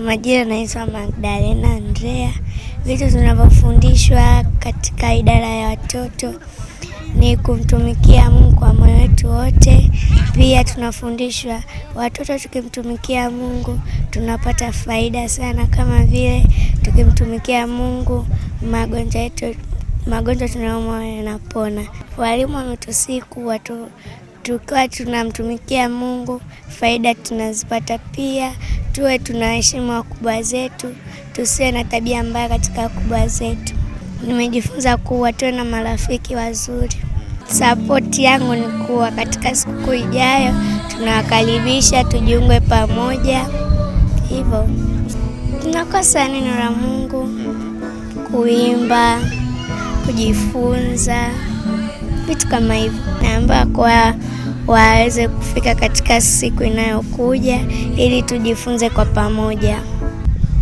Majina naitwa Magdalena Andrea. Vitu tunavyofundishwa katika idara ya watoto ni kumtumikia Mungu kwa moyo wetu wote. Pia tunafundishwa watoto tukimtumikia Mungu tunapata faida sana, kama vile tukimtumikia Mungu magonjwa tunayoumwa yanapona. Walimu wametusihi kuwa tukiwa tunamtumikia Mungu faida tunazipata. Pia tuwe tunaheshimu wakubwa zetu, tusiwe na tabia mbaya katika wakubwa zetu. Nimejifunza kuwa tuwe na marafiki wazuri. Support yangu ni kuwa katika siku ijayo tunawakaribisha tujiunge pamoja. Hivyo tunakosa neno la Mungu, kuimba, kujifunza vitu kama hivyo. Naomba kwa waweze kufika katika siku inayokuja ili tujifunze kwa pamoja.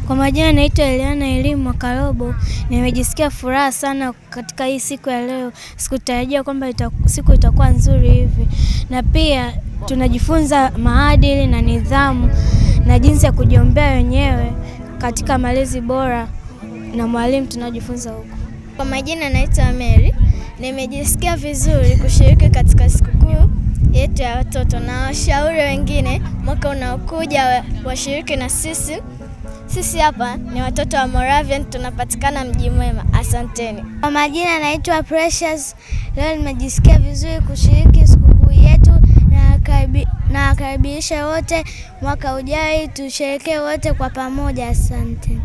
Kwa majina naitwa Eliana Elimu Makarobo. Nimejisikia furaha sana katika hii siku ya leo. Sikutarajia kwamba siku itakuwa nzuri hivi. Na pia tunajifunza maadili na nidhamu na jinsi ya kujiombea wenyewe katika malezi bora na mwalimu tunajifunza huko. Kwa majina naitwa Mary. Nimejisikia vizuri kushiriki katika sikukuu yetu ya watoto, na washauri wengine mwaka unaokuja washiriki na sisi. Sisi hapa ni watoto wa Moravian, tunapatikana Mji Mwema. Asanteni. Kwa majina naitwa Precious. Leo nimejisikia vizuri kushiriki sikukuu yetu na wakaribisha wote mwaka ujao tusherehekee wote kwa pamoja. Asante.